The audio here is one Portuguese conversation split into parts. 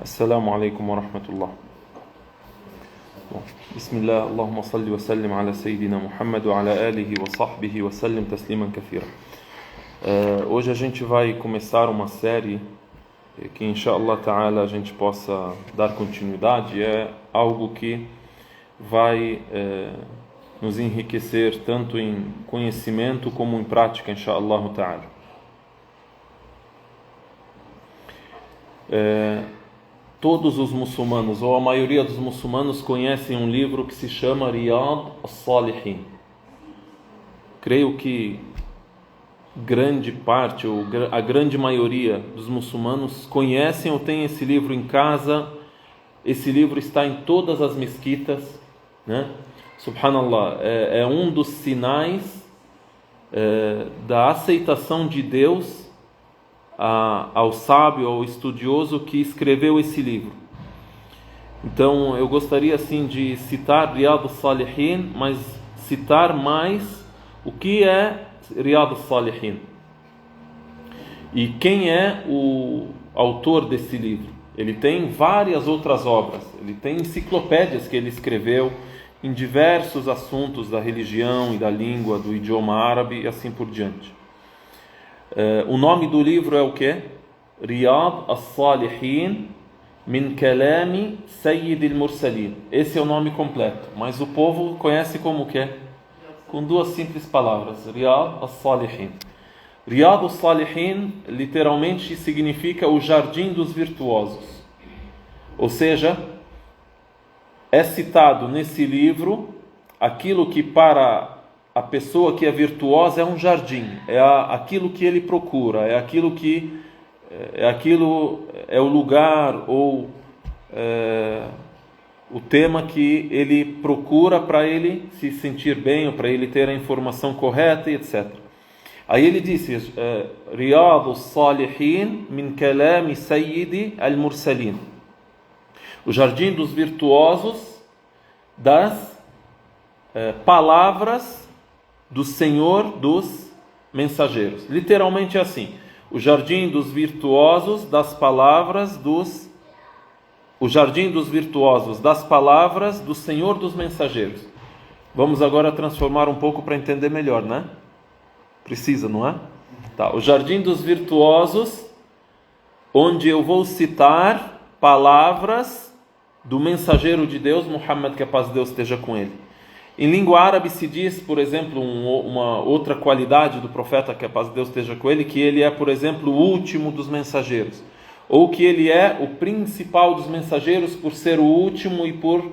Assalamu alaikum wa rahmatullah. Bismillah, Allahumma salli wa sallim ala Sayyidina Muhammad wa ala alihi wa sahbihi wa sallim tasliman kathira. Hoje a gente vai começar uma série que, inshallah ta'ala, a gente possa dar continuidade. É algo que vai nos enriquecer tanto em conhecimento como em prática, inshallah ta'ala. Todos os muçulmanos, ou a maioria dos muçulmanos, conhecem um livro que se chama Riyad as-Salihin. Creio que grande parte, ou a grande maioria dos muçulmanos conhecem ou tem esse livro em casa. Esse livro está em todas as mesquitas, né? Subhanallah, é um dos sinais da aceitação de Deus ao sábio, ao estudioso que escreveu esse livro. Então eu gostaria assim de citar Riyad as-Salihin, mas citar mais o que é Riyad as-Salihin e quem é o autor desse livro. Ele tem várias outras obras, ele tem enciclopédias que ele escreveu em diversos assuntos da religião e da língua, do idioma árabe e assim por diante. O nome do livro é o quê? Riyad as-Salihin min kalami Sayyid al-Mursalin. Esse é o nome completo, mas o povo conhece como o quê? Com duas simples palavras, Riyad as-Salihin. Riyad as-Salihin literalmente significa o jardim dos virtuosos. Ou seja, é citado nesse livro aquilo que para a pessoa que é virtuosa é um jardim, é aquilo que ele procura, é o lugar ou o tema que ele procura para ele se sentir bem, ou para ele ter a informação correta e etc. Aí ele disse, Riyad as-Salihin min kalami Sayyid al-Mursalin, o jardim dos virtuosos das palavras do Senhor dos mensageiros. Literalmente é assim: o jardim dos virtuosos das palavras o jardim dos virtuosos das palavras do Senhor dos mensageiros. Vamos agora transformar um pouco para entender melhor, né? Precisa, não é? Tá. O jardim dos virtuosos, onde eu vou citar palavras do mensageiro de Deus, Muhammad, que a paz de Deus esteja com ele. Em língua árabe se diz, por exemplo, uma outra qualidade do profeta, que a paz de Deus esteja com ele, que ele é, por exemplo, o último dos mensageiros, ou que ele é o principal dos mensageiros por ser o último e por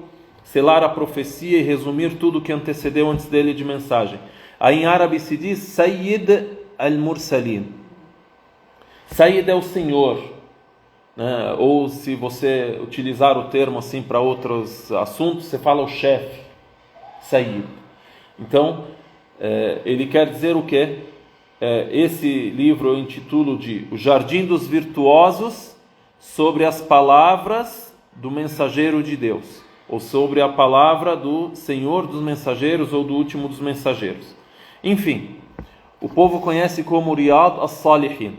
selar a profecia e resumir tudo que antecedeu antes dele de mensagem. Aí em árabe se diz Sayyid al-Mursalin. Sayyid é o Senhor, né? Ou se você utilizar o termo assim para outros assuntos, você fala o chefe, Sayyid. Então, ele quer dizer o quê? Esse livro eu intitulo de O Jardim dos Virtuosos sobre as palavras do mensageiro de Deus, ou sobre a palavra do Senhor dos mensageiros ou do último dos mensageiros. Enfim, o povo conhece como Riyad as-Salihin.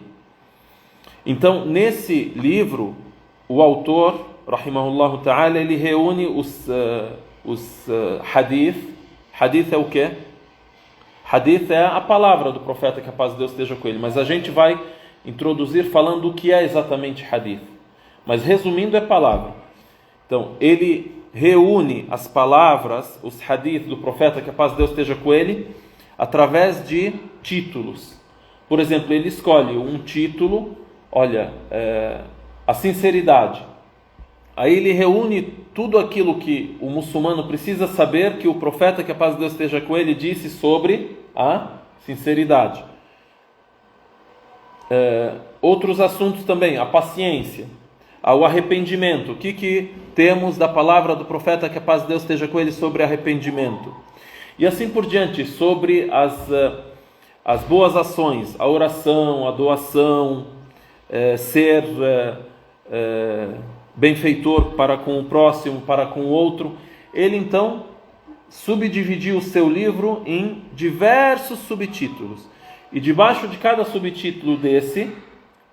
Então, nesse livro, o autor, rahimahullah ta'ala, ele reúne os hadith. Hadith é o quê? Hadith é a palavra do profeta, que a paz de Deus esteja com ele. Mas a gente vai introduzir falando o que é exatamente hadith. Mas resumindo, é palavra. Então, ele reúne as palavras, os hadith do profeta, que a paz de Deus esteja com ele, através de títulos. Por exemplo, ele escolhe um título, olha, a sinceridade. Aí ele reúne tudo aquilo que o muçulmano precisa saber que o profeta, que a paz de Deus esteja com ele, disse sobre a sinceridade. Outros assuntos também, a paciência, o arrependimento. O que temos da palavra do profeta, que a paz de Deus esteja com ele, sobre arrependimento. E assim por diante, sobre as boas ações, a oração, a doação, ser benfeitor para com o próximo, para com o outro. Ele então subdividiu o seu livro em diversos subtítulos. E debaixo de cada subtítulo desse,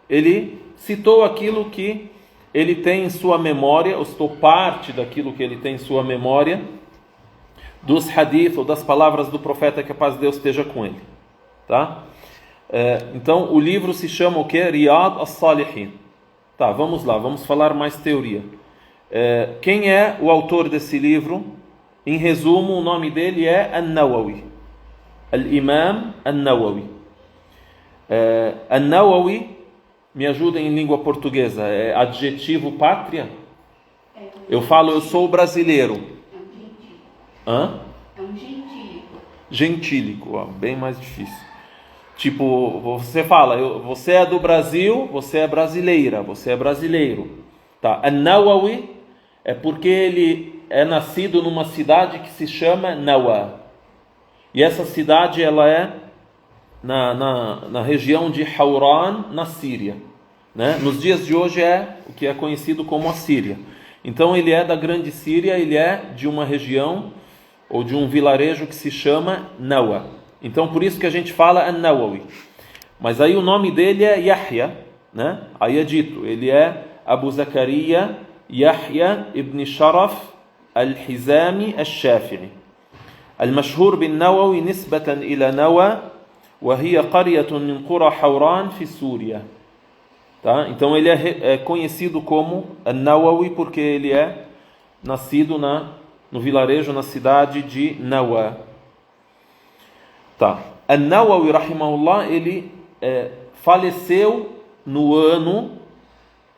ele citou aquilo que ele tem em sua memória, ou citou parte daquilo que ele tem em sua memória, dos hadith, ou das palavras do profeta, que a paz de Deus esteja com ele. Tá? Então, o livro se chama o quê? Riyad as-Salihin. Tá, vamos lá, vamos falar mais teoria. Quem é o autor desse livro? Em resumo, o nome dele é An-Nawawi. Al-Imam An-Nawawi. An-Nawawi, me ajudem em língua portuguesa, é adjetivo pátria? Eu falo, eu sou brasileiro. Hã? É um gentílico. Gentílico, ó, bem mais difícil. Tipo, você fala, você é do Brasil, você é brasileira, você é brasileiro. Tá? An-Nawawi é porque ele é nascido numa cidade que se chama Nawa. E essa cidade, ela é na região de Hauran, na Síria. Né? Nos dias de hoje é o que é conhecido como a Síria. Então ele é da grande Síria, ele é de uma região ou de um vilarejo que se chama Nawa. Então por isso que a gente fala An-Nawawi. Mas aí o nome dele é Yahya, né? Aí é dito, ele é Abu Zakaria Yahya ibn Sharaf al-Hizami al-Shafi'i. المشهور بالنووي نسبة إلى نوى وهي قرية من قرى حوران في سوريا. Tá? Então ele é conhecido como An-Nawawi porque ele é nascido no vilarejo, na cidade de Nawa. Tá. An-Nawawi, rahimahullah, ele faleceu no ano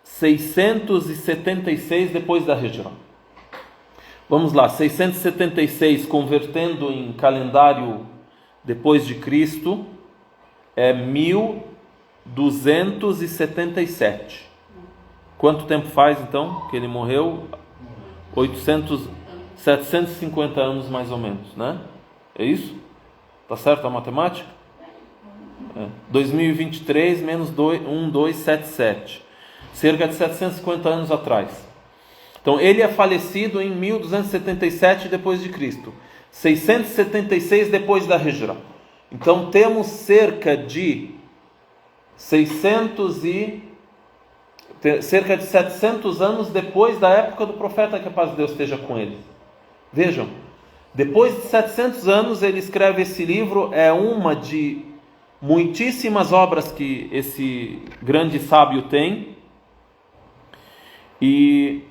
676 depois da Hijra. Vamos lá, 676 convertendo em calendário depois de Cristo é 1277. Quanto tempo faz então que ele morreu? 750 anos mais ou menos, né? É isso? Tá certo a matemática? 2023 menos 1277. Cerca de 750 anos atrás. Então ele é falecido em 1277 depois de Cristo, 676 depois da Hijra. Então temos cerca de 700 anos depois da época do profeta, que a paz de Deus esteja com ele. Vejam, depois de 700 anos ele escreve esse livro, é uma de muitíssimas obras que esse grande sábio tem, e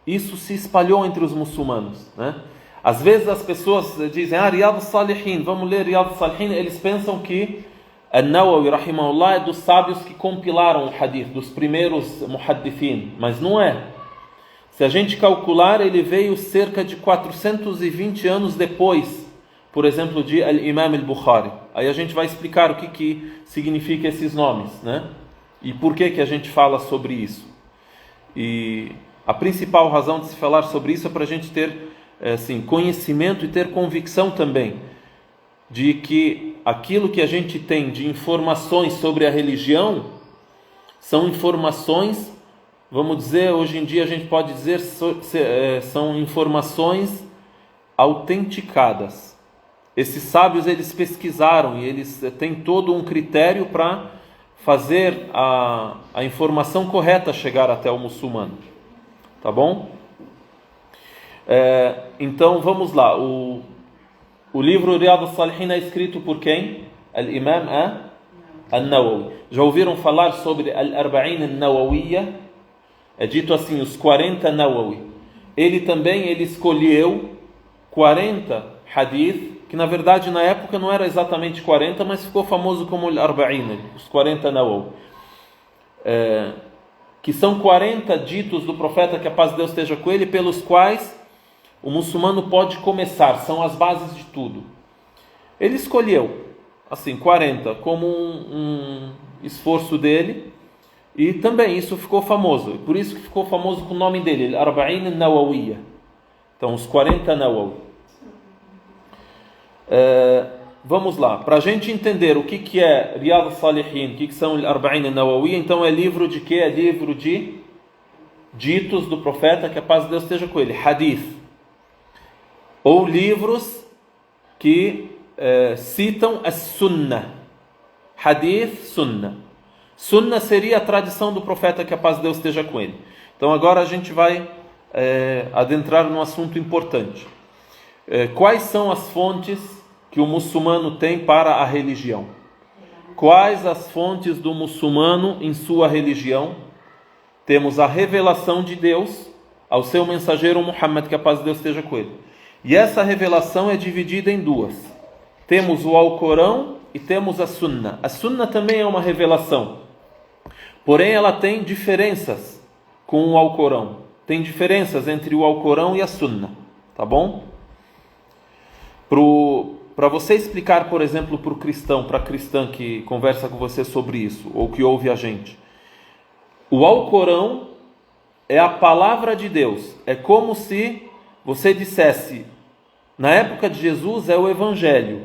isso se espalhou entre os muçulmanos, né? Às vezes as pessoas dizem, Riyad as-Salihin, vamos ler Riyad as-Salihin, eles pensam que An-Nawawi, rahimahullah, é dos sábios que compilaram o hadith, dos primeiros muhaddithin, mas não é. Se a gente calcular, ele veio cerca de 420 anos depois, por exemplo, de Al-Imam al-Bukhari. Aí a gente vai explicar o que significa esses nomes, né? E por que a gente fala sobre isso. E a principal razão de se falar sobre isso é para a gente ter assim, conhecimento e ter convicção também de que aquilo que a gente tem de informações sobre a religião são informações, vamos dizer, hoje em dia a gente pode dizer, são informações autenticadas. Esses sábios, eles pesquisaram e eles têm todo um critério para fazer a informação correta chegar até o muçulmano. Tá bom? Então vamos lá. O livro Riyad as-Salihin é escrito por quem? Al-Imam An-Nawawi. Já ouviram falar sobre Al-Arba'in An-Nawawiyya? É dito assim, os 40 Nawawi. Ele escolheu 40 hadith, que na verdade na época não era exatamente 40, mas ficou famoso como Al-Arba'in, os 40 Nawawi. Que são 40 ditos do profeta, que a paz de Deus esteja com ele, pelos quais o muçulmano pode começar, são as bases de tudo. Ele escolheu, assim, 40 como um esforço dele, e também isso ficou famoso, por isso que ficou famoso com o nome dele, Al-Arba'in An-Nawawiyya. Então, os 40 Nawawi. Vamos lá, para a gente entender o que é Riyad as-Salihin, o que são Al-Arba'in An-Nawawiyya, então é livro de quê? É livro de ditos do profeta, que a paz de Deus esteja com ele, hadith, ou livros que citam a sunnah, hadith, sunnah. Sunnah seria a tradição do profeta, que a paz de Deus esteja com ele. Então agora a gente vai adentrar num assunto importante. Quais são as fontes que o muçulmano tem para a religião? Quais as fontes do muçulmano em sua religião? Temos a revelação de Deus ao seu mensageiro Muhammad, que a paz de Deus esteja com ele. E essa revelação é dividida em duas. Temos o Alcorão e temos a Sunnah. A Sunnah também é uma revelação, porém ela tem diferenças com o Alcorão. Tem diferenças entre o Alcorão e a Sunnah, tá bom? Para você explicar, por exemplo, para o cristão, para a cristã que conversa com você sobre isso, ou que ouve a gente, o Alcorão é a palavra de Deus. É como se você dissesse, na época de Jesus é o Evangelho.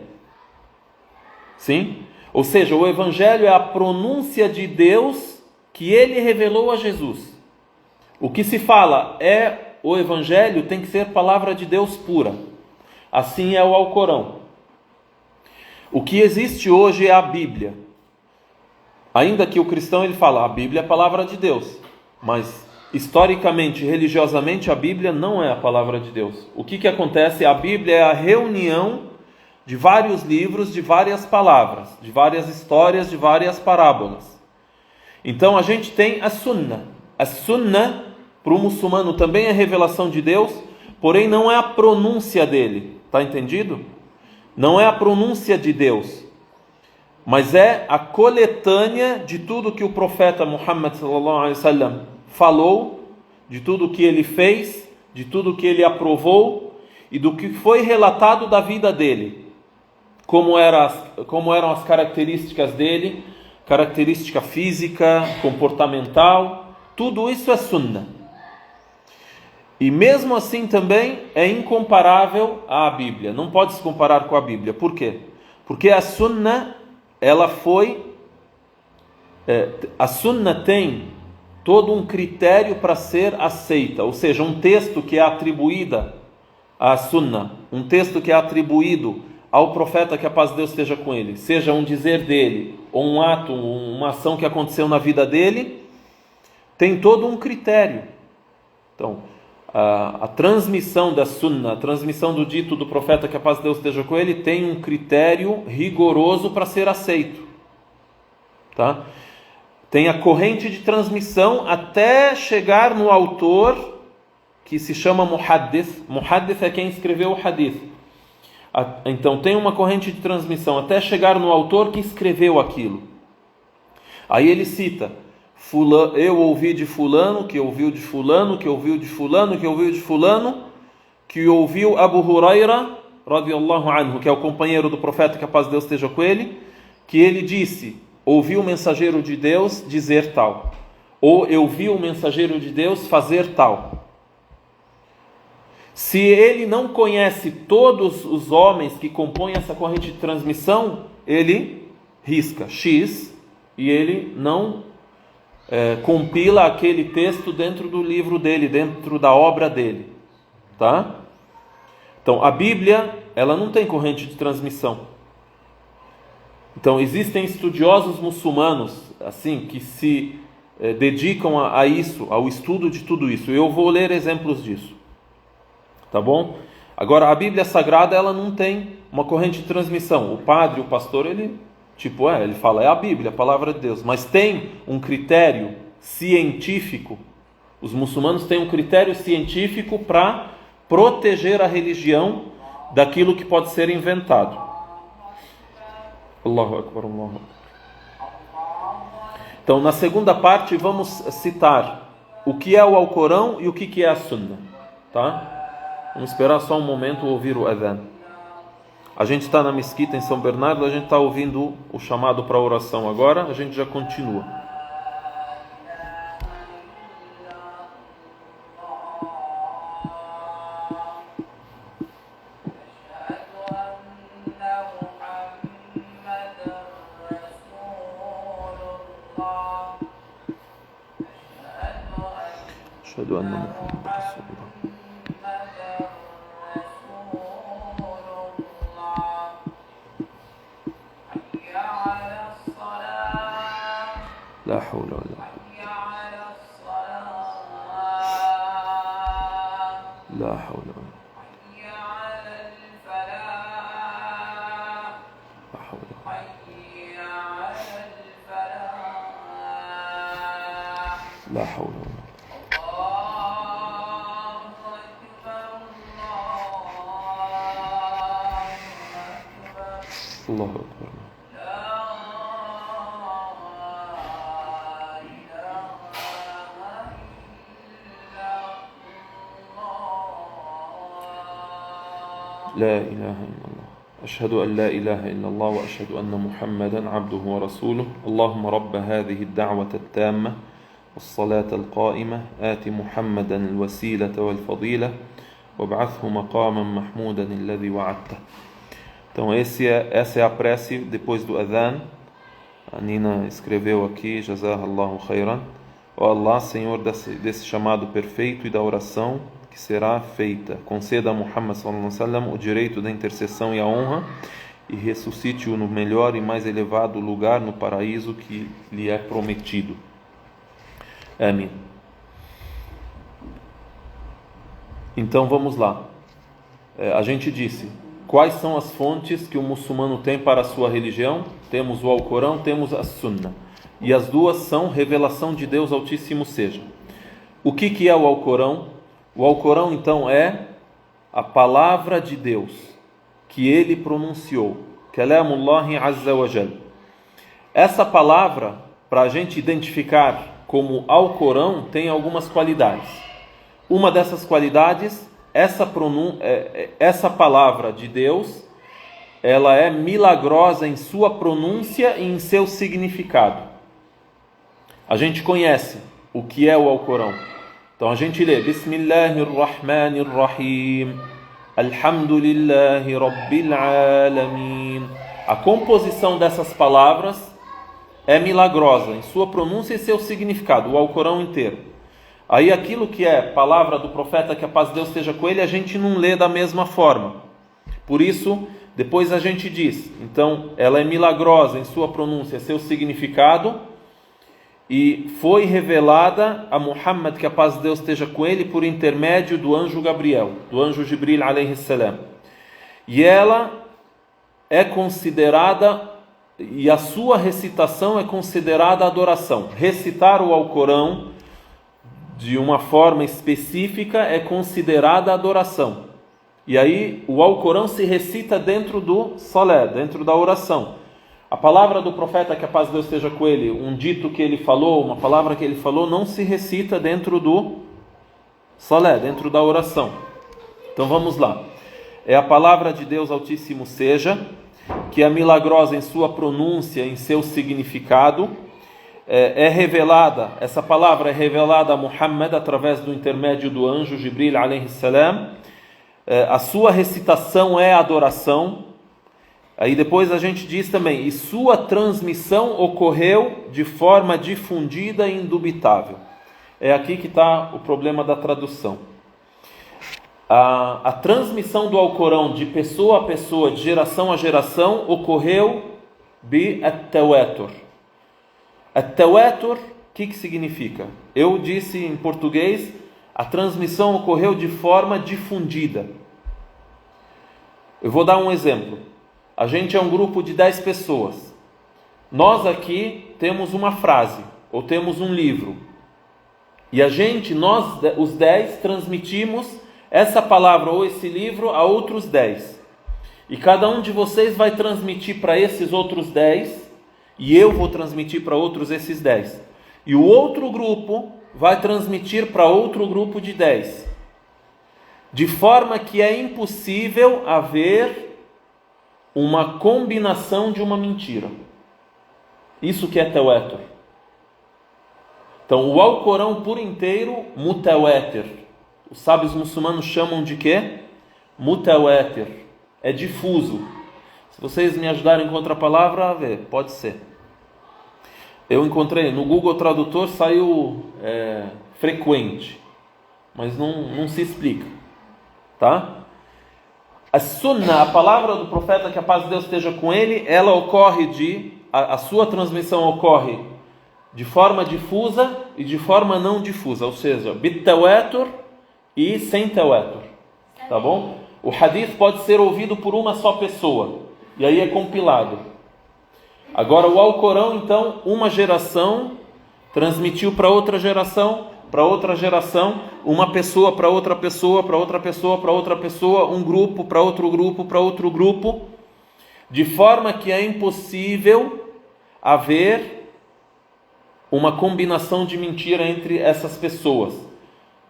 Sim? Ou seja, o Evangelho é a pronúncia de Deus que ele revelou a Jesus. O que se fala é o Evangelho, tem que ser palavra de Deus pura. Assim é o Alcorão. O que existe hoje é a Bíblia. Ainda que o cristão ele fala, a Bíblia é a palavra de Deus. Mas historicamente, religiosamente, a Bíblia não é a palavra de Deus. O que acontece? A Bíblia é a reunião de vários livros, de várias palavras, de várias histórias, de várias parábolas. Então a gente tem a Sunnah. A Sunnah, para o muçulmano, também é revelação de Deus, porém não é a pronúncia dele. Está entendido? Não é a pronúncia de Deus, mas é a coletânea de tudo que o profeta Muhammad sallallahu alaihi wasallam falou, de tudo que ele fez, de tudo que ele aprovou e do que foi relatado da vida dele. Como eram as características dele, característica física, comportamental, tudo isso é Sunnah. E mesmo assim também é incomparável à Bíblia. Não pode se comparar com a Bíblia. Por quê? Porque a Sunnah, a Sunnah tem todo um critério para ser aceita. Ou seja, um texto que é atribuído à Sunnah, um texto que é atribuído ao profeta, que a paz de Deus esteja com ele, seja um dizer dele, ou um ato, uma ação que aconteceu na vida dele, tem todo um critério. Então, a transmissão da Sunnah, a transmissão do dito do profeta, que a paz de Deus esteja com ele, tem um critério rigoroso para ser aceito. Tá? Tem a corrente de transmissão até chegar no autor, que se chama Muhaddith. Muhaddith é quem escreveu o Hadith. Então tem uma corrente de transmissão até chegar no autor que escreveu aquilo. Aí ele cita, eu ouvi de fulano, que ouviu de fulano, que ouviu de fulano, que ouviu de fulano, que ouviu Abu Huraira, radiyallahu anhu, que é o companheiro do profeta, que a paz de Deus esteja com ele, que ele disse, ouvi o mensageiro de Deus dizer tal, ou eu vi o mensageiro de Deus fazer tal. Se ele não conhece todos os homens que compõem essa corrente de transmissão, ele risca X e ele não compila aquele texto dentro do livro dele, dentro da obra dele, tá? Então a Bíblia, ela não tem corrente de transmissão. Então existem estudiosos muçulmanos assim que se dedicam a isso, ao estudo de tudo isso. Eu vou ler exemplos disso, tá bom? Agora a Bíblia Sagrada, ela não tem uma corrente de transmissão. O padre, o pastor, ele fala, é a Bíblia, a palavra de Deus, mas tem um critério científico. Os muçulmanos têm um critério científico para proteger a religião daquilo que pode ser inventado. Allahu Akbar, Allahu Akbar. Então, na segunda parte, vamos citar o que é o Alcorão e o que é a Sunnah, tá? Vamos esperar só um momento ouvir o adhan. A gente está na mesquita em São Bernardo, a gente está ouvindo o chamado para a oração agora, a gente já continua. أشهد أن محمدا رسول الله. لا حول ولا قوة. لا حول ولا قوة. لا حول ولا قوة. لا حول ولا قوة. الله أكبر. لا إله إلا الله. أشهد أن لا إله إلا الله وأشهد أن محمدا عبده ورسوله. اللهم رب هذه الدعوة التامة والصلاة القائمة آت محمدا الوسيلة والفضيلة وابعثه مقاما محمودا الذي وعدته. Então essa é a prece depois do adhan. A Nina escreveu aqui, Jazakallahu khairan. Ó Allah, Senhor desse chamado perfeito e da oração que será feita, conceda a Muhammad sallallahu alaihi wasallam o direito da intercessão e a honra e ressuscite-o no melhor e mais elevado lugar no paraíso que lhe é prometido. Amém. Então vamos lá. A gente disse quais são as fontes que o muçulmano tem para a sua religião. Temos o Alcorão, temos a Sunna, e as duas são revelação de Deus Altíssimo seja. O que é o Alcorão? O Alcorão, então, é a palavra de Deus que ele pronunciou. Kalamullahi Azza wa Jal. Essa palavra, para a gente identificar como Alcorão, tem algumas qualidades. Uma dessas qualidades, essa palavra de Deus, ela é milagrosa em sua pronúncia e em seu significado. A gente conhece o que é o Alcorão. Então a gente lê Bismillahirrahmanirrahim, Alhamdulillahi Rabbil Alamin. A composição dessas palavras é milagrosa em sua pronúncia e seu significado, o Alcorão inteiro. Aí aquilo que é palavra do profeta, que a paz de Deus esteja com ele, a gente não lê da mesma forma. Por isso, depois a gente diz, então ela é milagrosa em sua pronúncia e seu significado, e foi revelada a Muhammad, que a paz de Deus esteja com ele, por intermédio do anjo Gabriel, do anjo Jibril alayhi salam. E ela é considerada, e a sua recitação é considerada adoração. Recitar o Alcorão de uma forma específica é considerada adoração. E aí o Alcorão se recita dentro do salé, dentro da oração. A palavra do profeta, que a paz de Deus esteja com ele, um dito que ele falou, uma palavra que ele falou, não se recita dentro do salé, dentro da oração. Então vamos lá. É a palavra de Deus Altíssimo seja, que é milagrosa em sua pronúncia, em seu significado. É revelada, essa palavra é revelada a Muhammad através do intermédio do anjo Jibril alayhi salam. A sua recitação é adoração. Aí depois a gente diz também, e sua transmissão ocorreu de forma difundida e indubitável. É aqui que está o problema da tradução. A transmissão do Alcorão de pessoa a pessoa, de geração a geração, ocorreu bi-at-tawatur. At-tawatur, o que significa? Eu disse em português, a transmissão ocorreu de forma difundida. Eu vou dar um exemplo. A gente é um grupo de 10 pessoas. Nós aqui temos uma frase, ou temos um livro. E nós, os 10, transmitimos essa palavra ou esse livro a outros 10. E cada um de vocês vai transmitir para esses outros 10, e eu vou transmitir para outros esses 10. E o outro grupo vai transmitir para outro grupo de 10. De forma que é impossível haver uma combinação de uma mentira. Isso que é tawatur. Então o Alcorão por inteiro, mutawatir. Os sábios muçulmanos chamam de quê? Mutawatir. É difuso. Se vocês me ajudarem com outra palavra, a ver, pode ser. Eu encontrei no Google Tradutor, saiu frequente. mas não se explica, tá? A Sunnah, a palavra do profeta, que a paz de Deus esteja com ele, ela ocorre a sua transmissão ocorre de forma difusa e de forma não difusa, ou seja, bit-tawatur e sem tawatur, tá bom? O hadith pode ser ouvido por uma só pessoa, e aí é compilado. Agora o Alcorão, então, uma geração transmitiu para outra geração, uma pessoa para outra pessoa, para outra pessoa, para outra pessoa, um grupo para outro grupo, de forma que é impossível haver uma combinação de mentira entre essas pessoas,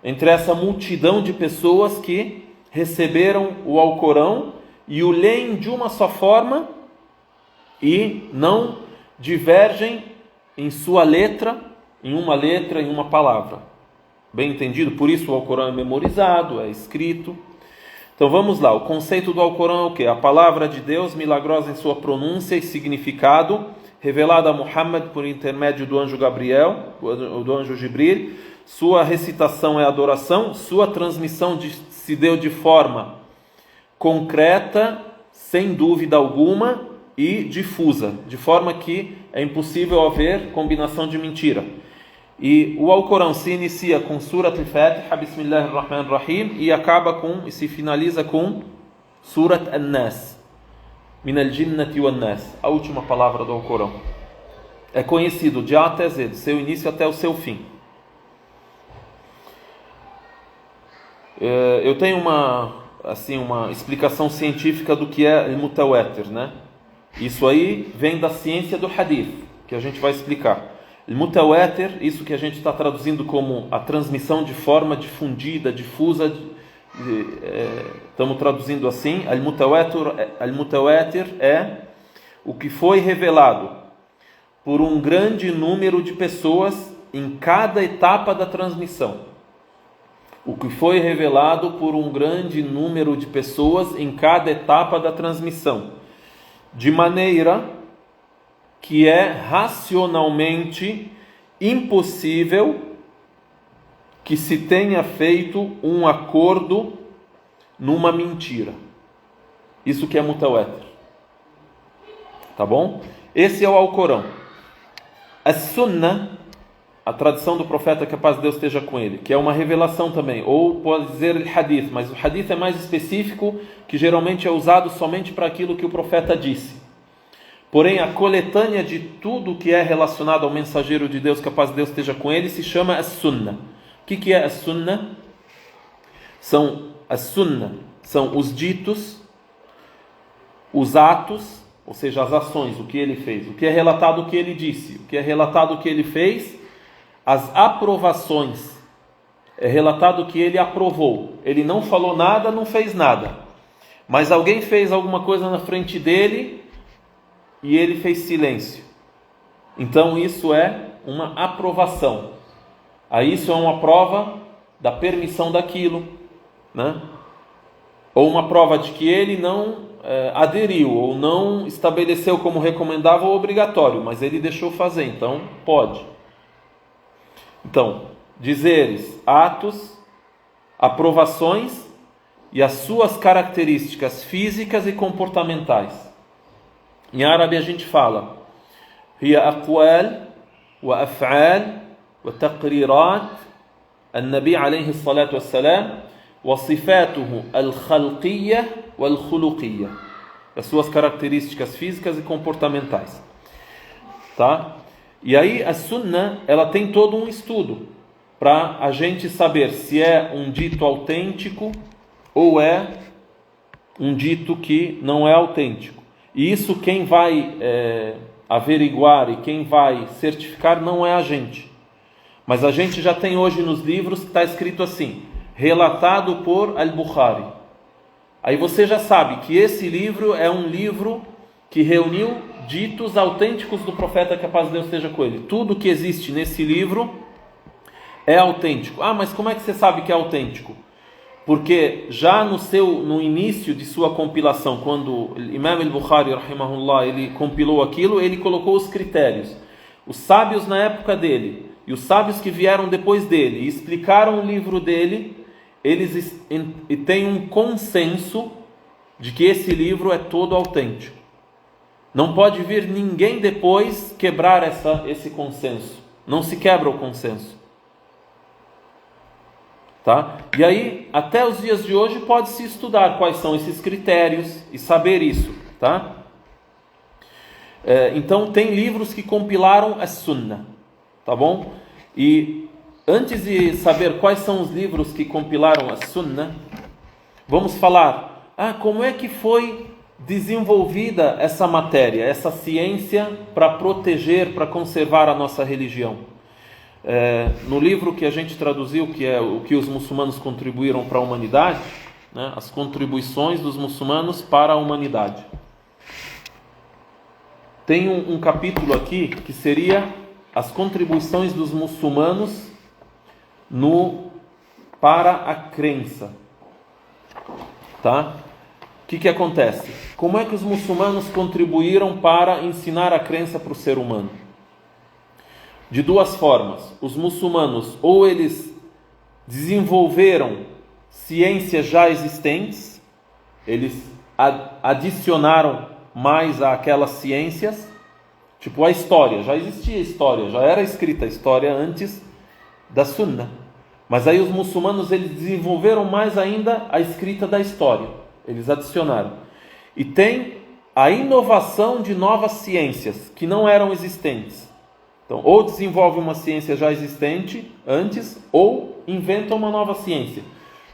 entre essa multidão de pessoas que receberam o Alcorão e o leem de uma só forma e não divergem em sua letra, em uma palavra. Bem entendido? Por isso o Alcorão é memorizado, é escrito. Então vamos lá, o conceito do Alcorão é o quê? A palavra de Deus, milagrosa em sua pronúncia e significado, revelada a Muhammad por intermédio do anjo Gabriel, do anjo Jibril. Sua recitação é adoração, sua transmissão se deu de forma concreta, sem dúvida alguma, e difusa, de forma que é impossível haver combinação de mentira. E o Alcorão se inicia com Surat al-Fatiha, Bismillahirrahmanirrahim, e se finaliza com Surat An-Nas, Min al-Jinnati wan-Nas, a última palavra do Alcorão. É conhecido de A até Z, do seu início até o seu fim. Eu tenho uma explicação científica do que é al-Mutawatir, né? Isso aí vem da ciência do Hadith, que a gente vai explicar. Al-Mutawatir, isso que a gente está traduzindo como a transmissão de forma difundida, difusa, estamos traduzindo assim. Al-Mutawatir é o que foi revelado por um grande número de pessoas em cada etapa da transmissão. O que foi revelado por um grande número de pessoas em cada etapa da transmissão, de maneira que é racionalmente impossível que se tenha feito um acordo numa mentira. Isso que é mutawatir. Tá bom? Esse é o Alcorão. A Sunnah, a tradição do profeta, que a paz de Deus esteja com ele, que é uma revelação também, ou pode dizer o Hadith, mas o Hadith é mais específico, que geralmente é usado somente para aquilo que o profeta disse. Porém, a coletânea de tudo que é relacionado ao mensageiro de Deus, que a paz de Deus esteja com ele, se chama As-Sunnah. O que é As-Sunnah? As-Sunnah são os ditos, os atos, ou seja, as ações, o que ele fez, o que é relatado, o que ele disse, o que é relatado, o que ele fez, as aprovações, é relatado o que ele aprovou. Ele não falou nada, não fez nada, mas alguém fez alguma coisa na frente dele e ele fez silêncio. Então isso é uma aprovação. Aí isso é uma prova da permissão daquilo, né? Ou uma prova de que ele não aderiu, ou não estabeleceu como recomendável ou obrigatório, mas ele deixou fazer, então pode. Então, dizeres, atos, aprovações e as suas características físicas e comportamentais. Em árabe a gente fala hiya aqwal wa af'al wa taqrirat an-nabi alayhi salatu wassalam wa sifatuhu al-khalqiyyah wal-khuluqiyyah, as suas características físicas e comportamentais, tá? E aí a Sunnah, ela tem todo um estudo para a gente saber se é um dito autêntico ou é um dito que não é autêntico. E isso quem vai averiguar e quem vai certificar não é a gente. Mas a gente já tem hoje nos livros que está escrito assim, relatado por Al-Bukhari. Aí você já sabe que esse livro é um livro que reuniu ditos autênticos do profeta, que a paz de Deus esteja com ele. Tudo que existe nesse livro é autêntico. Ah, mas como é que você sabe que é autêntico? Porque já no início de sua compilação, quando Imam al-Bukhari, rahimahullah, ele compilou aquilo, ele colocou os critérios. Os sábios na época dele e os sábios que vieram depois dele e explicaram o livro dele, eles têm um consenso de que esse livro é todo autêntico. Não pode vir ninguém depois quebrar esse consenso. Não se quebra o consenso. Tá? E aí, até os dias de hoje, pode-se estudar quais são esses critérios e saber isso. Tá? Então, tem livros que compilaram a Sunnah. Tá bom? E antes de saber quais são os livros que compilaram a Sunnah, vamos falar, como é que foi desenvolvida essa matéria, essa ciência para proteger, para conservar a nossa religião. No livro que a gente traduziu, que é o que os muçulmanos contribuíram para a humanidade, né, as contribuições dos muçulmanos para a humanidade. Tem um capítulo aqui que seria as contribuições dos muçulmanos para a crença. Tá? O que acontece? Como é que os muçulmanos contribuíram para ensinar a crença para o ser humano? De duas formas. Os muçulmanos, ou eles desenvolveram ciências já existentes, eles adicionaram mais àquelas ciências, tipo a história, já existia história, já era escrita a história antes da Sunnah. Mas aí os muçulmanos, eles desenvolveram mais ainda a escrita da história. Eles adicionaram. E tem a inovação de novas ciências que não eram existentes. Então, ou desenvolve uma ciência já existente antes, ou inventa uma nova ciência.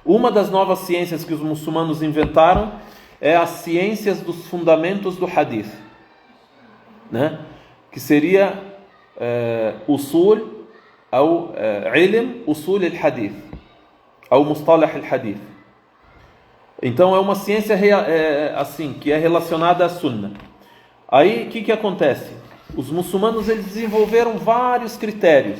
Uma das novas ciências que os muçulmanos inventaram é as ciências dos fundamentos do hadith, né? Que seria usul, ou ilm usul al-hadith, ou mustalah al-hadith. Então é uma ciência assim, que é relacionada à Sunnah. Aí o que acontece? Os muçulmanos, eles desenvolveram vários critérios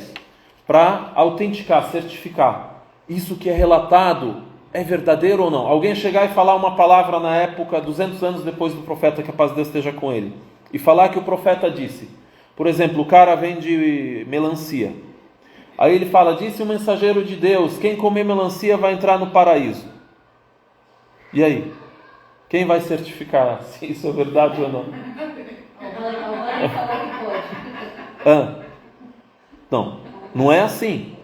para autenticar, certificar. Isso que é relatado é verdadeiro ou não? Alguém chegar e falar uma palavra na época, 200 anos depois do profeta, que a paz de Deus esteja com ele, e falar que o profeta disse. Por exemplo, o cara vende melancia. Aí ele fala, disse o mensageiro de Deus, quem comer melancia vai entrar no paraíso. E aí? Quem vai certificar se isso é verdade ou não? Não é assim.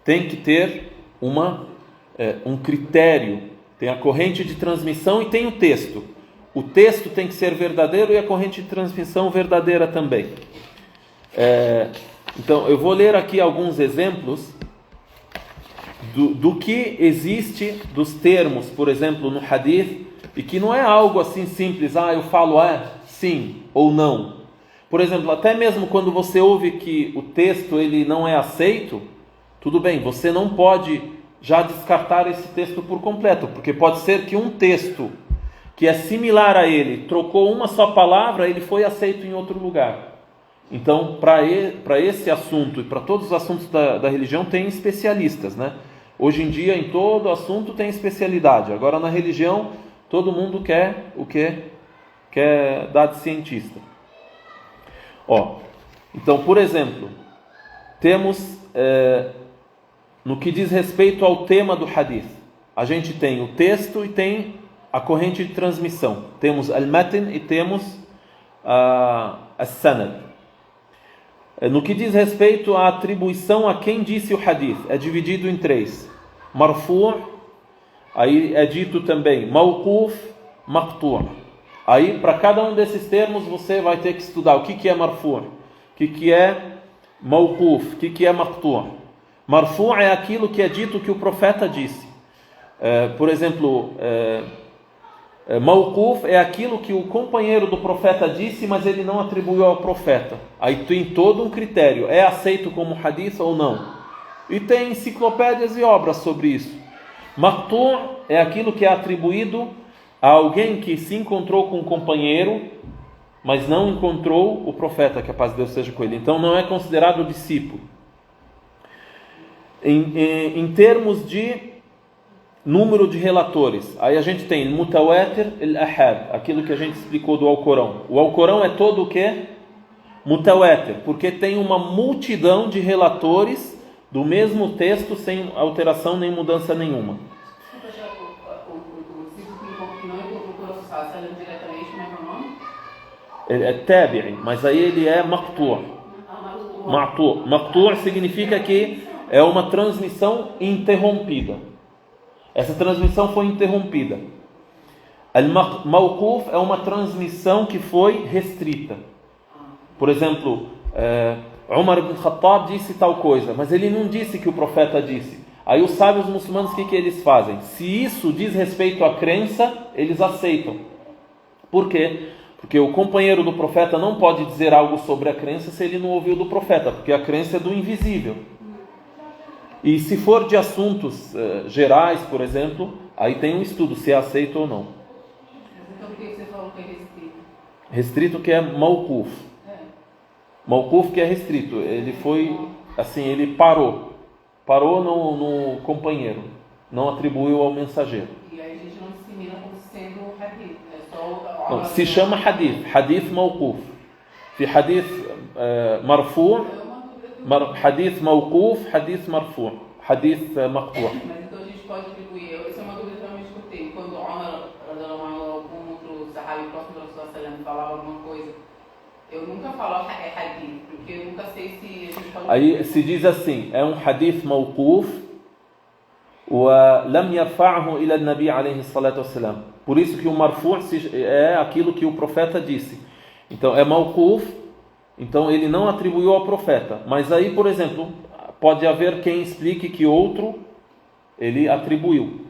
Tem que ter um critério. Tem a corrente de transmissão e tem o texto. O texto tem que ser verdadeiro e a corrente de transmissão verdadeira também. Então, eu vou ler aqui alguns exemplos do que existe, dos termos, por exemplo, no hadith, e que não é algo assim simples, eu falo sim ou não. Por exemplo, até mesmo quando você ouve que o texto ele não é aceito, tudo bem, você não pode já descartar esse texto por completo, porque pode ser que um texto que é similar a ele, trocou uma só palavra, ele foi aceito em outro lugar. Então, para esse assunto e para todos os assuntos da religião, tem especialistas, né? Hoje em dia, em todo assunto tem especialidade. Agora, na religião, todo mundo quer o quê? Quer dar de cientista. Então, por exemplo, temos, no que diz respeito ao tema do hadith, a gente tem o texto e tem a corrente de transmissão. Temos al-matn e temos as-sanad. No que diz respeito à atribuição a quem disse o hadith, é dividido em 3. Marfu', aí é dito também mawquf, maqtu'. Aí, para cada um desses termos, você vai ter que estudar o que é marfu', o que é mawquf, o que é maqtu'. Marfu' é aquilo que é dito que o profeta disse. Por exemplo, mawquf é aquilo que o companheiro do profeta disse, mas ele não atribuiu ao profeta. Aí tem todo um critério, é aceito como hadith ou não. E tem enciclopédias e obras sobre isso. Maqtu' é aquilo que é atribuído a alguém que se encontrou com um companheiro, mas não encontrou o profeta, que a paz de Deus seja com ele. Então não é considerado discípulo. Em termos de número de relatores, aí a gente tem mutawatir e al-ahad, aquilo que a gente explicou do Alcorão. O Alcorão é todo o quê? Mutawatir, porque tem uma multidão de relatores do mesmo texto sem alteração nem mudança nenhuma. O ciclo que não incorporou o Sallam diretamente, como é que é o nome? É tabi'i, mas aí ele é maqtu'. Maqtu' significa que é uma transmissão interrompida. Essa transmissão foi interrompida. Al-mawquf é uma transmissão que foi restrita. Por exemplo, Umar ibn Khattab disse tal coisa, mas ele não disse que o profeta disse. Aí os sábios muçulmanos, o que eles fazem? Se isso diz respeito à crença, eles aceitam. Por quê? Porque o companheiro do profeta não pode dizer algo sobre a crença se ele não ouviu do profeta, porque a crença é do invisível. E se for de assuntos gerais, por exemplo, aí tem um estudo se é aceito ou não. Então por que você falou que é restrito? Restrito que é mawquf. Mawquf que é restrito. Ele foi, assim, ele parou no companheiro, não atribuiu ao mensageiro. E aí a gente não dissemina como sendo hadith, é só... Não, se chama hadith mawquf. Fi hadith marfu', hadith mawquf, hadith marfu', hadith maqtu'. Mas então a gente pode atribuir, essa é uma dúvida realmente que eu tenho, quando Umar, algum outro sahabi próximo do Rasul sallam falava alguma coisa, eu nunca falo hadith, porque eu nunca sei se a gente pode... Aí se diz assim, é um hadith mawquf wa lam yarfa'hu ila an-nabi alayhi salatu wassalam. Por isso que o marfu' é aquilo que o profeta disse. Então é mawquf, então ele não atribuiu ao profeta. Mas aí, por exemplo, pode haver quem explique que outro ele atribuiu.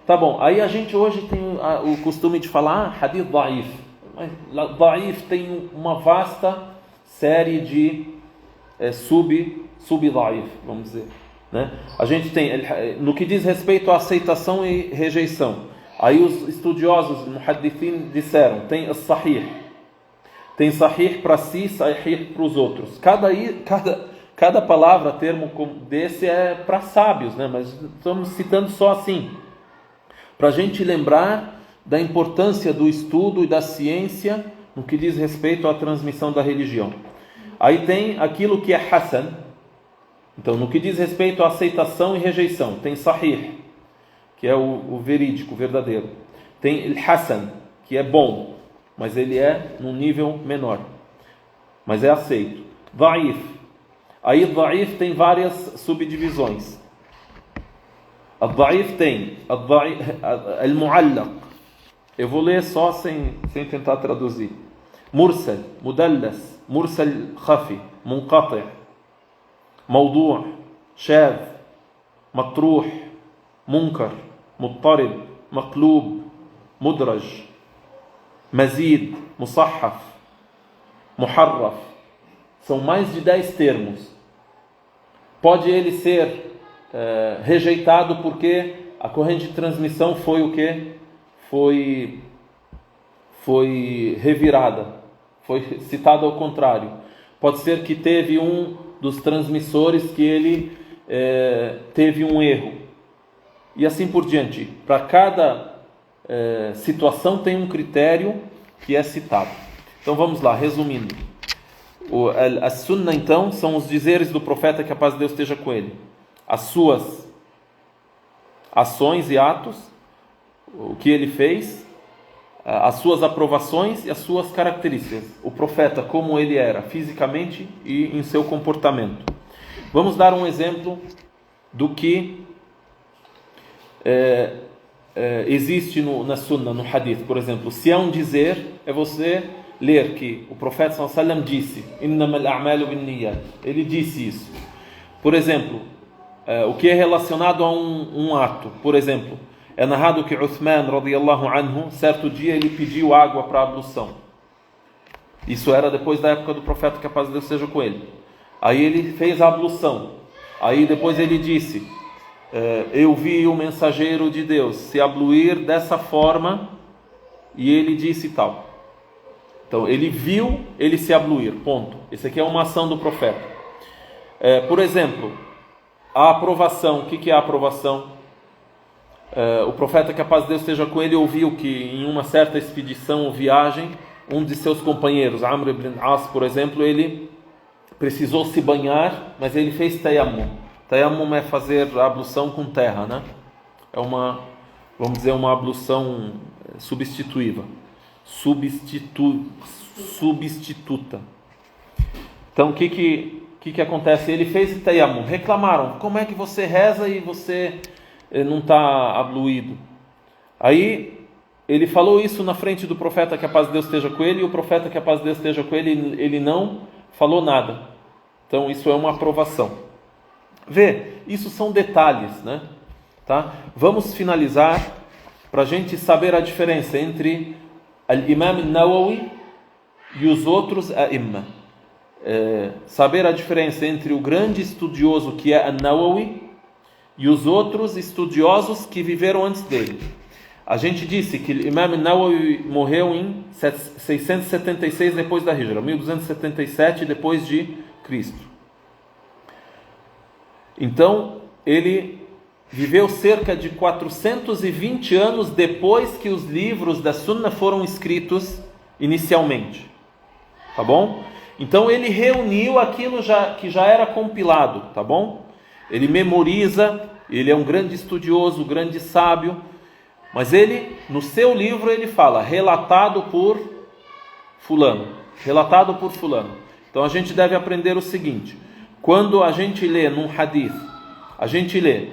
Tá bom, aí a gente hoje tem o costume de falar hadith da'if. Mas da'if tem uma vasta série de sub-da'if, vamos dizer. Né? A gente tem, no que diz respeito à aceitação e rejeição, aí os estudiosos muhaddithin disseram, tem as-sahih, tem sahih para si, sahih para os outros. Cada palavra, termo desse é para sábios, né? Mas estamos citando só assim, para a gente lembrar da importância do estudo e da ciência no que diz respeito à transmissão da religião. Aí tem aquilo que é hasan. Então, no que diz respeito à aceitação e rejeição, tem sahih, que é o verídico, o verdadeiro. Tem hasan, que é bom, mas ele é num nível menor, mas é aceito. Da'if. Aí da'if tem várias subdivisões. Al-da'if tem al-mu'allaq. Eu vou ler só sem tentar traduzir. Mursal, mudallas, mursal khafi, munqati', mawdu', shadh, matruh, munkar, muttarib, maqlub, mudraj, mazid, musahhaf, muharraf. São mais de 10 termos. Pode ele ser rejeitado porque a corrente de transmissão foi o quê? Foi revirada, foi citado ao contrário. Pode ser que teve um dos transmissores que ele teve um erro, e assim por diante. Para cada situação tem um critério que é citado. Então vamos lá, resumindo. A sunna, então, são os dizeres do profeta, que a paz de Deus esteja com ele, as suas ações e atos, o que ele fez, as suas aprovações e as suas características. O profeta, como ele era fisicamente e em seu comportamento. Vamos dar um exemplo do que existe na sunna, no hadith. Por exemplo, se é um dizer, é você ler que o profeta sallallahu alaihi wasallam disse, innamal a'malu binniyat. Ele disse isso. Por exemplo, o que é relacionado a um ato. Por exemplo, é narrado que Uthman radiyallahu anhu, certo dia ele pediu água para a ablução. Isso era depois da época do profeta, que a paz de Deus seja com ele. Aí ele fez a ablução. Aí depois ele disse, eu vi o mensageiro de Deus se abluir dessa forma, e ele disse tal. Então ele viu ele se abluir, ponto. Isso aqui é uma ação do profeta. Por exemplo, a aprovação. O que é a aprovação? O profeta, que a paz de Deus esteja com ele, ouviu que em uma certa expedição ou viagem um de seus companheiros, Amr ibn As, por exemplo, ele precisou se banhar, mas ele fez tayammum. Tayammum é fazer a ablução com terra, né? É uma, vamos dizer, uma ablução substitutiva, substituta. Então, o que acontece? Ele fez tayammum. Reclamaram: como é que você reza e você não está abluído? Aí ele falou isso na frente do profeta, que a paz de Deus esteja com ele, e o profeta, que a paz de Deus esteja com ele, ele não falou nada. Então isso é uma aprovação. Vê, isso são detalhes, né? Tá? Vamos finalizar para a gente saber a diferença entre Al-Imam Nawawi e os outros A'imma. Saber a diferença entre o grande estudioso que é An-Nawawi e os outros estudiosos que viveram antes dele. A gente disse que o Imam Nawawi morreu em 676 depois da Hijra, 1277 depois de Cristo. Então, ele viveu cerca de 420 anos depois que os livros da Sunna foram escritos inicialmente. Tá bom? Então, ele reuniu aquilo que já era compilado, tá bom? Ele memoriza, ele é um grande estudioso, grande sábio. Mas ele, no seu livro, ele fala, relatado por fulano. Relatado por fulano. Então a gente deve aprender o seguinte: quando a gente lê num hadith, a gente lê,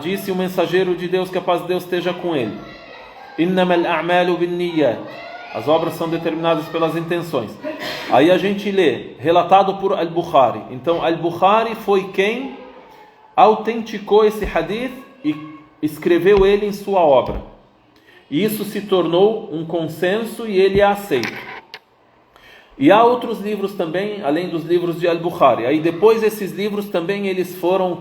disse o mensageiro de Deus, que a paz de Deus esteja com ele. Innamal a'malu binniyat. As obras são determinadas pelas intenções. Aí a gente lê, relatado por Al-Bukhari. Então Al-Bukhari foi quem autenticou esse hadith e escreveu ele em sua obra. E isso se tornou um consenso e ele é aceito. E há outros livros também, além dos livros de Al-Bukhari. Aí depois esses livros também eles foram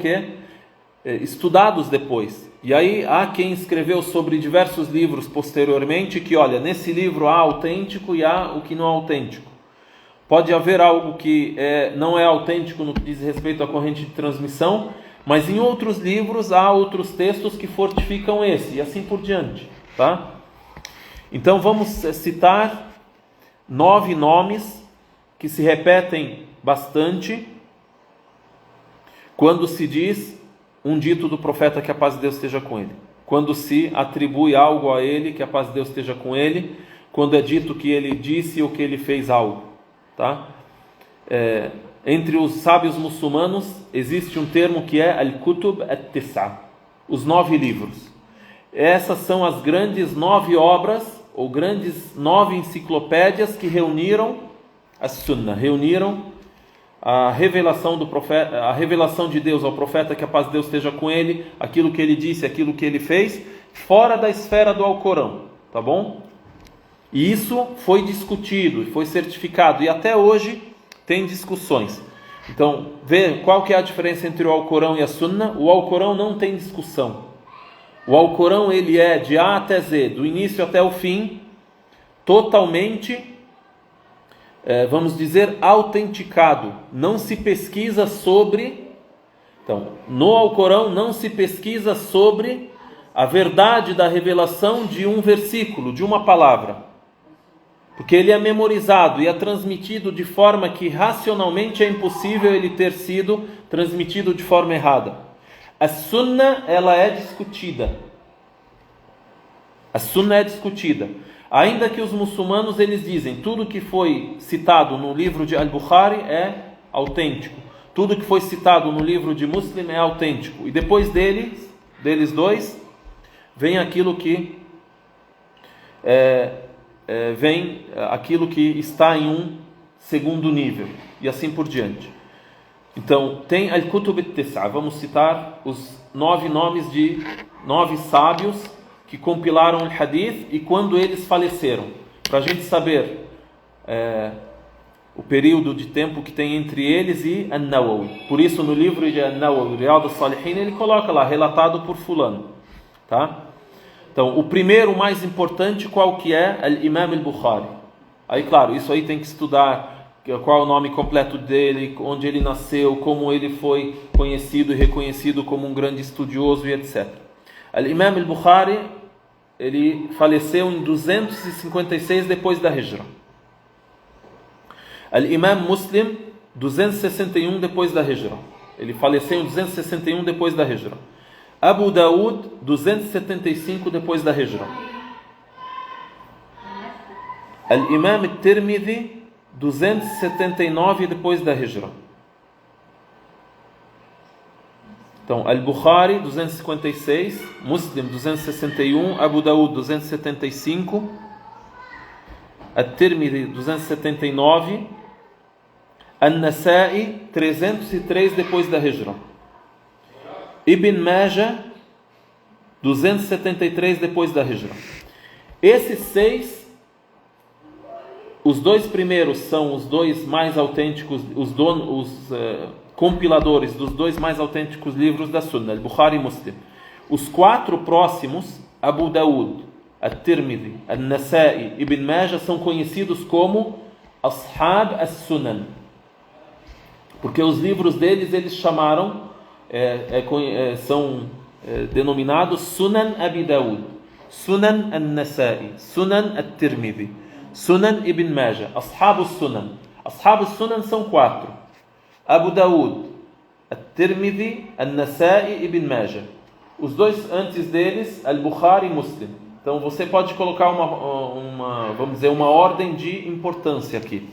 estudados depois. E aí há quem escreveu sobre diversos livros posteriormente que, olha, nesse livro há autêntico e há o que não é autêntico. Pode haver algo que não é autêntico no que diz respeito à corrente de transmissão, mas em outros livros há outros textos que fortificam esse, e assim por diante, tá? Então vamos citar 9 nomes que se repetem bastante quando se diz um dito do profeta, que a paz de Deus esteja com ele. Quando se atribui algo a ele, que a paz de Deus esteja com ele. Quando é dito que ele disse ou que ele fez algo, tá? Entre os sábios muçulmanos existe um termo que é Al-Kutub At-Tisa, os 9 livros. Essas são as grandes 9 obras, ou grandes 9 enciclopédias que reuniram a Sunnah, reuniram a revelação do profeta, a revelação de Deus ao profeta, que a paz de Deus esteja com ele, aquilo que ele disse, aquilo que ele fez, fora da esfera do Alcorão, tá bom? E isso foi discutido, foi certificado, e até hoje tem discussões. Então, vê qual que é a diferença entre o Alcorão e a Sunna. O Alcorão não tem discussão. O Alcorão, ele é de A até Z, do início até o fim, totalmente, vamos dizer, autenticado. Não se pesquisa sobre... Então, no Alcorão não se pesquisa sobre a verdade da revelação de um versículo, de uma palavra. Porque ele é memorizado e é transmitido de forma que racionalmente é impossível ele ter sido transmitido de forma errada. A Sunna, ela é discutida. A Sunna é discutida. Ainda que os muçulmanos, eles dizem, tudo que foi citado no livro de Al-Bukhari é autêntico. Tudo que foi citado no livro de Muslim é autêntico. E depois deles dois, vem aquilo que vem aquilo que está em um segundo nível, e assim por diante. Então, tem Al-Kutub At-Tisa. Vamos citar os 9 nomes de 9 sábios que compilaram o Hadith e quando eles faleceram, para a gente saber o período de tempo que tem entre eles e An-Nawawi. Por isso, no livro de An-Nawawi, Riyad al-Salihin, ele coloca lá, relatado por fulano, tá? Então, o primeiro, o mais importante, qual que é? Al-Imam al-Bukhari. Aí, claro, isso aí tem que estudar qual é o nome completo dele, onde ele nasceu, como ele foi conhecido e reconhecido como um grande estudioso e etc. Al-Imam al-Bukhari, ele faleceu em 256 depois da Hijra. Al-Imam Muslim, 261 depois da Hijra. Ele faleceu em 261 depois da Hijra. Abu Daud, 275 depois da Hijra. Al-Imam Tirmidhi, 279 depois da Hijra. Então, Al-Bukhari, 256, Muslim, 261, Abu Daud, 275, At-Tirmidhi, 279, An-Nasa'i, 303 depois da Hijra. Ibn Majah, 273 depois da Hijra. Esses 6, os 2 primeiros são os 2 mais autênticos, os compiladores dos 2 mais autênticos livros da Sunna, Al-Bukhari e Muslim. Os 4 próximos, Abu Daud, At-Tirmidhi, An-Nasa'i e Ibn Majah, são conhecidos como Ashab as-Sunan, porque os livros deles eles chamaram, são denominados Sunan Abi Daud, Sunan An-Nasa'i, Sunan At-Tirmidhi, Sunan Ibn Majah, Ashab as-Sunan. Ashab as-Sunan são 4: Abu Daud, At-Tirmidhi, An-Nasa'i e Ibn Majah. Os 2 antes deles, Al-Bukhari e Muslim. Então você pode colocar vamos dizer, uma ordem de importância aqui.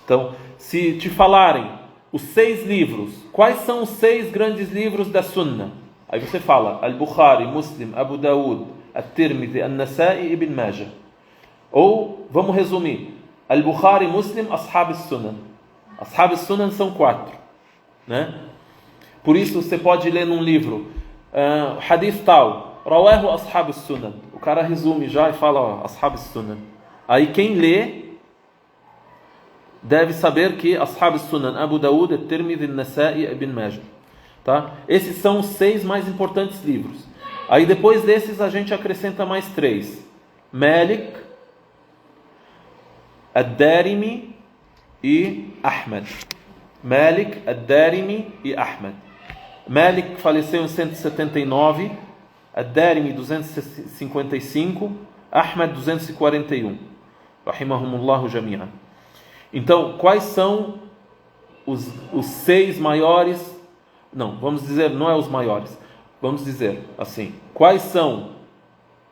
Então, se te falarem os 6 livros, quais são os 6 grandes livros da Sunna? Aí você fala Al-Bukhari, Muslim, Abu Daud, At-Tirmidhi, An-Nasa'i e Ibn Majah. Ou, vamos resumir, Al-Bukhari, Muslim, Ashab as-Sunan. Ashab as-Sunan são 4, né? Por isso você pode ler num livro hadith tal, Rawahu Ashab as-Sunan. O cara resume já e fala Ashab as-Sunan. Aí quem lê deve saber que Ashab as-Sunan, Abu Daud, At-Tirmidhi, An-Nasa'i e Ibn Majah, tá? Esses são os 6 mais importantes livros. Aí depois desses a gente acrescenta mais 3: Malik, Ad-Darimi e Ahmad. Malik, Ad-Darimi e Ahmad. Malik faleceu em 179, Ad-Darimi 255, Ahmad 241. Rahimahumullahu jami'an. Então, quais são os 6 maiores? Não, vamos dizer, não é os maiores. Vamos dizer assim: quais são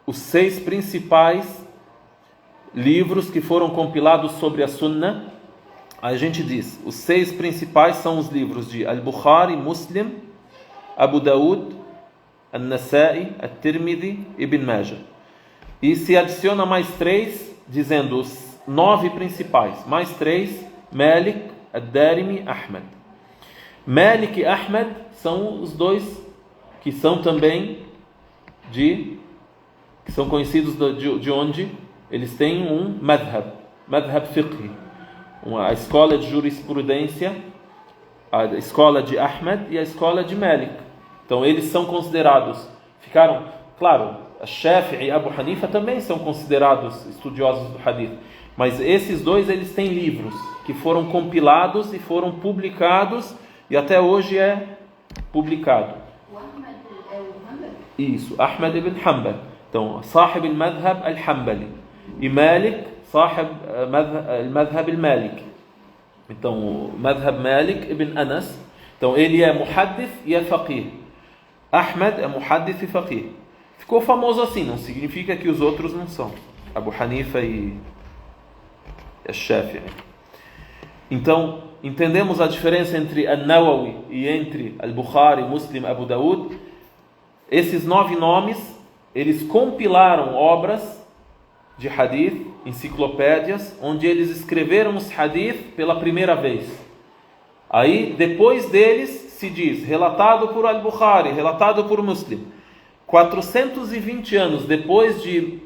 os 6 principais livros que foram compilados sobre a Sunna? A gente diz, os 6 principais são os livros de Al-Bukhari, Muslim, Abu Daud, An-Nasa'i, At-Tirmidhi e Ibn Majah. E se adiciona mais 3, dizendo os 9 principais, mais 3, Malik, Ad-Darimi, Ahmad. Malik e Ahmad são os 2 que são também que são conhecidos de onde eles têm um madhab fiqhi, a escola de jurisprudência, a escola de Ahmad e a escola de Malik. Então eles são considerados, claro, a Shafi'i e Abu Hanifa também são considerados estudiosos do hadith, mas esses 2 eles têm livros que foram compilados e foram publicados, e até hoje é publicado. O Ahmad é o Hanbali? Isso, Ahmad ibn Hanbal. Então, Sahib al-Madhab al-Hanbali. E Malik, Sahib al-Madhab al-Maliki. Então, o Madhab Malik ibn Anas. Então, ele é muhaddith e é faqih. Ahmad é muhaddith e faqih. Ficou famoso assim, não significa que os outros não são. Abu Hanifa e Shafi'i. Então, entendemos a diferença entre An-Nawawi e entre Al-Bukhari, Muslim, Abu Daud. Esses 9 nomes, eles compilaram obras de hadith, enciclopédias, onde eles escreveram os hadith pela primeira vez. Aí, depois deles, se diz, relatado por Al-Bukhari, relatado por Muslim. 420 anos depois de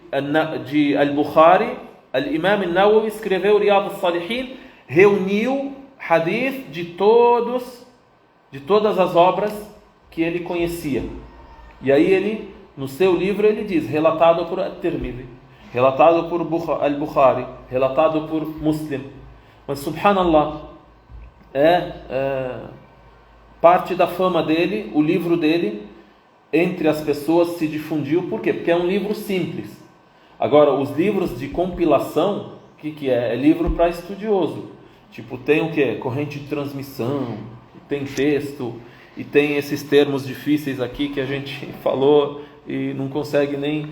Al-Bukhari, Al-Imam An-Nawawi escreveu Riyad al-Salihin, reuniu hadith de todas as obras que ele conhecia. E aí ele, no seu livro, ele diz, relatado por At-Tirmidhi, relatado por Al-Bukhari, relatado por Muslim. Mas, subhanallah, parte da fama dele, o livro dele, entre as pessoas se difundiu. Por quê? Porque é um livro simples. Agora, os livros de compilação, o que é? É livro para estudioso. Tipo, tem o que? Corrente de transmissão, tem texto, e tem esses termos difíceis aqui que a gente falou e não consegue nem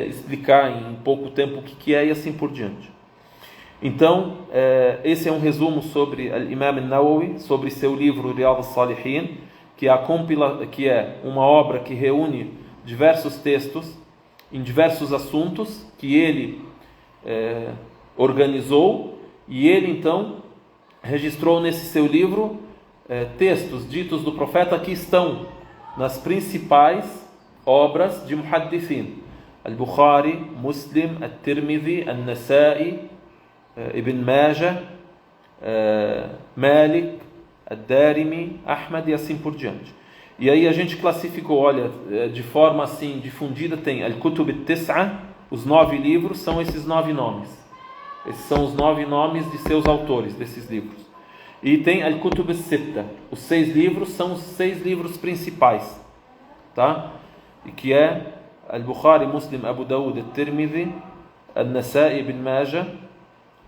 explicar em pouco tempo o que é e assim por diante. Então, esse é um resumo sobre Imam al-Nawawi, sobre seu livro Riyad al-Salihin, que é uma obra que reúne diversos textos em diversos assuntos que ele organizou, e ele então registrou nesse seu livro textos ditos do profeta que estão nas principais obras de Muhaddithin: Al-Bukhari, Muslim, At-Tirmidhi, An-Nasa'i, Ibn Majah, Malik, Ad-Darimi, Ahmad e assim por diante. E aí a gente classificou, olha, de forma assim difundida, tem Al-Kutub At-Tis'a, os 9 livros são esses 9 nomes. Esses são os 9 nomes de seus autores desses livros. E tem Al-Kutub As-Sitta, os 6 livros são os 6 livros principais, tá? E que é Al-Bukhari, Muslim, Abu Dawud, At-Tirmidhi, An-Nasa'i, Ibn Majah.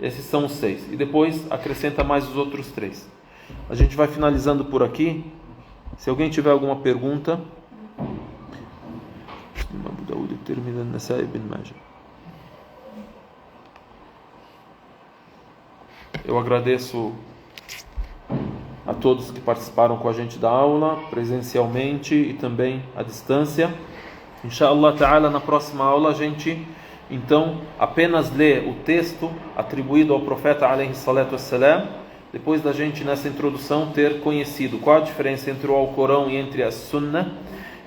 Esses são os 6. E depois acrescenta mais os outros 3. A gente vai finalizando por aqui. Se alguém tiver alguma pergunta. Abu Dawud, At-Tirmidhi, An-Nasa'i, Ibn Majah. Eu agradeço a todos que participaram com a gente da aula, presencialmente e também à distância. Inshallah ta'ala, na próxima aula a gente então apenas lê o texto atribuído ao profeta alayhi salatu wassalam, depois da gente nessa introdução ter conhecido qual a diferença entre o Alcorão e entre a Sunnah,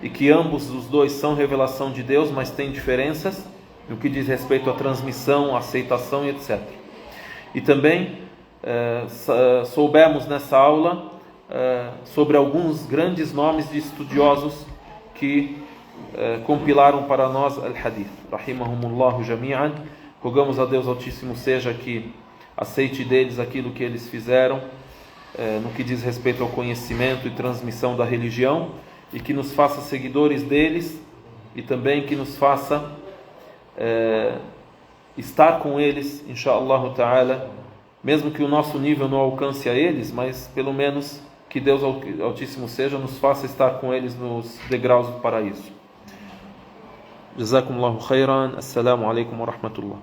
e que ambos os dois são revelação de Deus, mas têm diferenças no que diz respeito à transmissão, à aceitação e etc. E também soubemos nessa aula sobre alguns grandes nomes de estudiosos que compilaram para nós al-Hadith. Rahimahumullahu jami'an. Rogamos a Deus Altíssimo seja que aceite deles aquilo que eles fizeram no que diz respeito ao conhecimento e transmissão da religião, e que nos faça seguidores deles, e também que nos faça estar com eles, inshallah ta'ala, mesmo que o nosso nível não alcance a eles, mas pelo menos que Deus Altíssimo seja nos faça estar com eles nos degraus do paraíso. Jazakumullahu khairan. Assalamu alaikum wa rahmatullah.